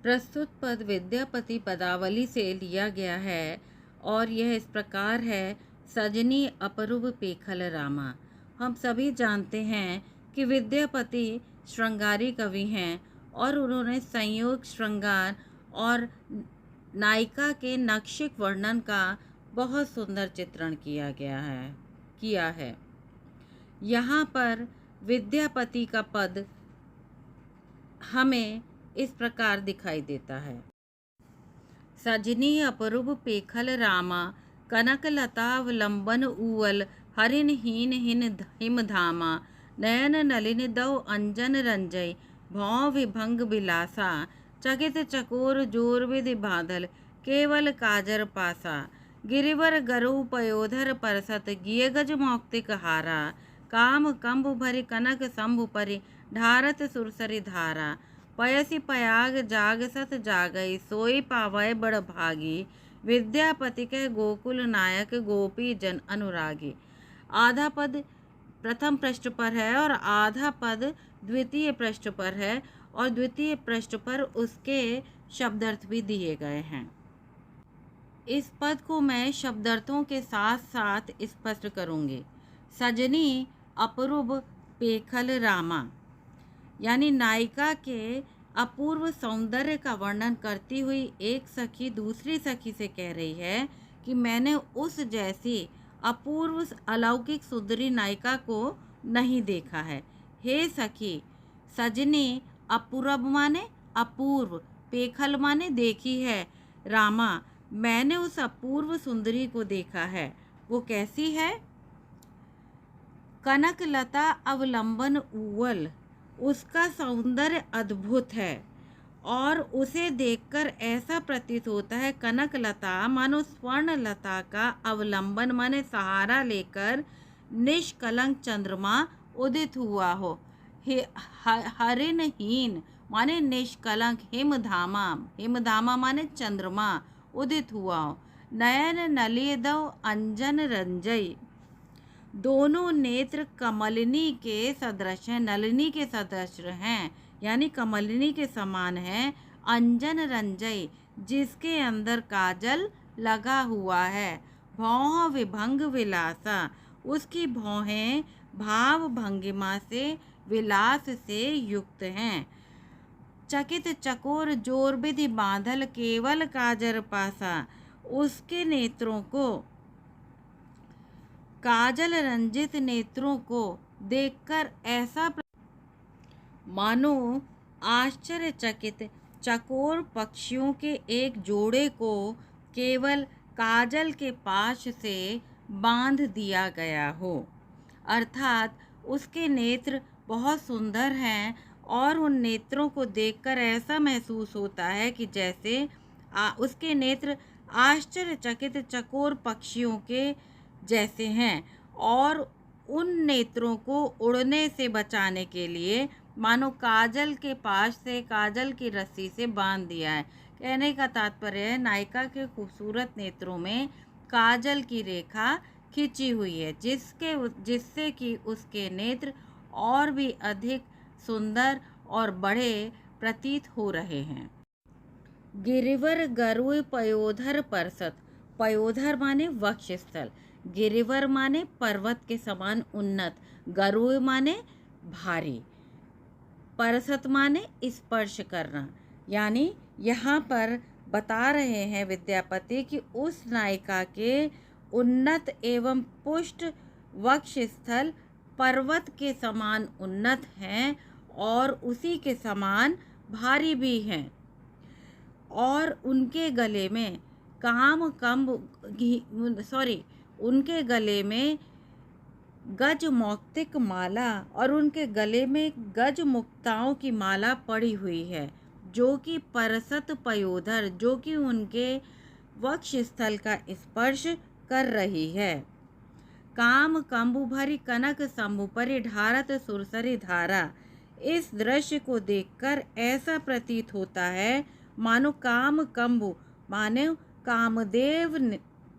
प्रस्तुत पद विद्यापति पदावली से लिया गया है और यह इस प्रकार है। सजनी अपरूप पेखल रामा। हम सभी जानते हैं कि विद्यापति श्रृंगारी कवि हैं और उन्होंने संयोग, श्रृंगार और नायिका के नैसर्गिक वर्णन का बहुत सुंदर चित्रण किया है। यहाँ पर विद्यापति का पद हमें इस प्रकार दिखाई देता है। सजनी अपरूप पेखल रामा, कनक लतावलंबन उवल, हरिन हीन हिन हिम धामा, नयन नलिन दव अंजन रंजय, भौं विभंग बिलासा, चकित चकोर जोर विधि बादल, केवल काजर पासा, गिरिवर गरु पयोधर परसत, गिय गज मौक्तिक हारा, काम कंभ भरि कनक शंभु परि, ढारत सुरसरी धारा, पयसि पयाग जाग सत जागई, सोई पावय बड़ भागी, विद्यापति के गोकुल नायक, गोपी जन अनुरागी। आधा पद प्रथम पृष्ठ पर है और आधा पद द्वितीय पृष्ठ पर है और द्वितीय पृष्ठ पर उसके शब्दार्थ भी दिए गए हैं। इस पद को मैं शब्दार्थों के साथ साथ स्पष्ट करूंगी। सजनी अपरूप पेखल रामा, यानी नायिका के अपूर्व सौंदर्य का वर्णन करती हुई एक सखी दूसरी सखी से कह रही है कि मैंने उस जैसी अपूर्व अलौकिक सुंदरी नायिका को नहीं देखा है। हे सखी, सजनी अपूर्व माने अपूर्व, पेखल माने देखी है, रामा मैंने उस अपूर्व सुंदरी को देखा है। वो कैसी है? कनक लता अवलंबन उवल, उसका सौंदर्य अद्भुत है और उसे देखकर ऐसा प्रतीत होता है कनक लता मानो स्वर्ण लता का अवलंबन माने सहारा लेकर निष्कलंक चंद्रमा उदित हुआ हो। हरिणहीन माने निष्कलंक, हिमधामा माने चंद्रमा उदित हुआ हो। नयन नलिदव अंजन रंजय, दोनों नेत्र कमलिनी के सदृश हैं, नलिनी के सदृश हैं, यानी कमलिनी के समान है। अंजन रंजय, जिसके अंदर काजल लगा हुआ है। भौं विभंग विलासा, उसकी भौहें भाव भंगिमा से विलास से युक्त हैं। चकित चकोर जोर विधि बांधल, केवल काजर पासा, उसके नेत्रों को काजल रंजित नेत्रों को देखकर ऐसा मानो आश्चर्यचकित चकोर पक्षियों के एक जोड़े को केवल काजल के पाश से बांध दिया गया हो। अर्थात उसके नेत्र बहुत सुंदर हैं और उन नेत्रों को देखकर ऐसा महसूस होता है कि जैसे उसके नेत्र आश्चर्यचकित चकोर पक्षियों के जैसे हैं और उन नेत्रों को उड़ने से बचाने के लिए मानो काजल के पास से काजल की रस्सी से बांध दिया है। कहने का तात्पर्य है नायिका के खूबसूरत नेत्रों में काजल की रेखा खिंची हुई है, जिससे कि उसके नेत्र और भी अधिक सुंदर और बड़े प्रतीत हो रहे हैं। गिरिवर गरुड़ पयोधर परसत, पयोधर माने वक्षस्थल, गिरिवर माने पर्वत के समान उन्नत, गरुड़ माने भारी, परसत माने स्पर्श करना। यानी यहाँ पर बता रहे हैं विद्यापति कि उस नायिका के उन्नत एवं पुष्ट वक्षस्थल पर्वत के समान उन्नत हैं और उसी के समान भारी भी हैं और उनके गले में उनके गले में गज मौक्तिक माला और उनके गले में गज मुक्ताओं की माला पड़ी हुई है, जो कि परसत पयोधर, जो कि उनके वक्षस्थल का स्पर्श कर रही है। काम कंबु भरी कनक शंभु परि, ढारत सुरसरी धारा। इस दृश्य को देखकर ऐसा प्रतीत होता है मानो काम कंबु मानो कामदेव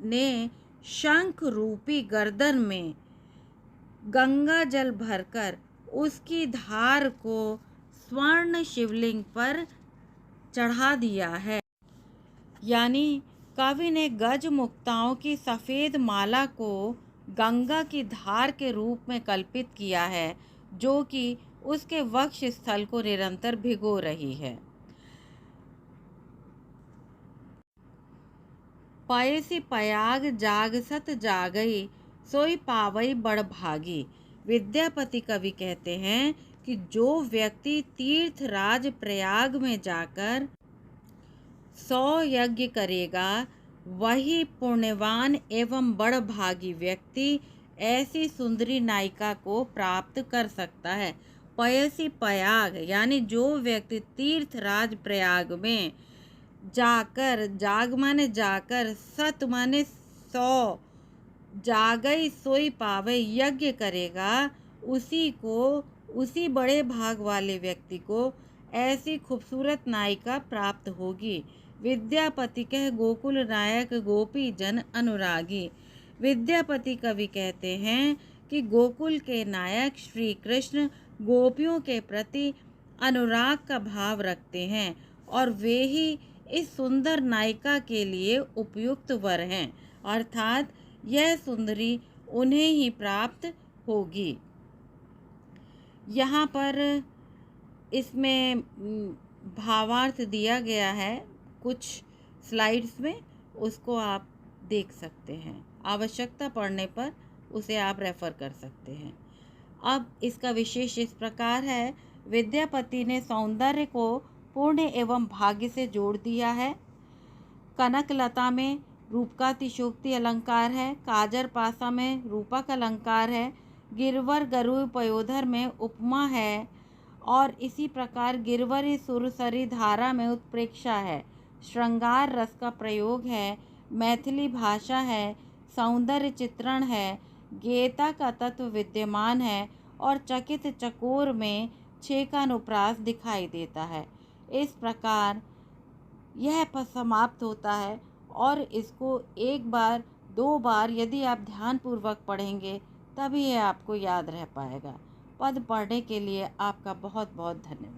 ने शंख रूपी गर्दन में गंगा जल भरकर उसकी धार को स्वर्ण शिवलिंग पर चढ़ा दिया है। यानी कवि ने गज मुक्ताओं की सफ़ेद माला को गंगा की धार के रूप में कल्पित किया है, जो कि उसके वक्ष स्थल को निरंतर भिगो रही है। पयसी पयाग जागसत जागई, सोई पावई बड़ भागी। विद्यापति कवि कहते हैं कि जो व्यक्ति तीर्थराज प्रयाग में जाकर 100 यज्ञ करेगा, वही पुण्यवान एवं बड़ भागी व्यक्ति ऐसी सुंदरी नायिका को प्राप्त कर सकता है। पयसी पयाग यानी जो व्यक्ति तीर्थराज प्रयाग में जाकर, जाग माने जाकर, सत माने 100, जागई सोई पावे, यज्ञ करेगा, उसी बड़े भाग वाले व्यक्ति को ऐसी खूबसूरत नायिका प्राप्त होगी। विद्यापति कह गोकुल नायक गोपी जन अनुरागी। विद्यापति कवि कहते हैं कि गोकुल के नायक श्री कृष्ण गोपियों के प्रति अनुराग का भाव रखते हैं और वे ही इस सुंदर नायिका के लिए उपयुक्त वर हैं, अर्थात यह सुंदरी उन्हें ही प्राप्त होगी। यहाँ पर इसमें भावार्थ दिया गया है कुछ स्लाइड्स में, उसको आप देख सकते हैं। आवश्यकता पड़ने पर उसे आप रेफ़र कर सकते हैं। अब इसका विशेष इस प्रकार है। विद्यापति ने सौंदर्य को पुण्य एवं भाग्य से जोड़ दिया है। कनकलता में रूप का अतिशयोक्ति अलंकार है, काजर पासा में रूपक अलंकार है, गिरवर गरुड़ पयोधर में उपमा है और इसी प्रकार गिरवरी सुरसरी धारा में उत्प्रेक्षा है। श्रृंगार रस का प्रयोग है, मैथिली भाषा है, सौंदर्य चित्रण है, गेयता का तत्व विद्यमान है और चकित चकोर में छेकानुप्रास दिखाई देता है। इस प्रकार यह पद समाप्त होता है और इसको एक बार 2 बार यदि आप ध्यानपूर्वक पढ़ेंगे तभी यह आपको याद रह पाएगा। पद पढ़ने के लिए आपका बहुत बहुत धन्यवाद।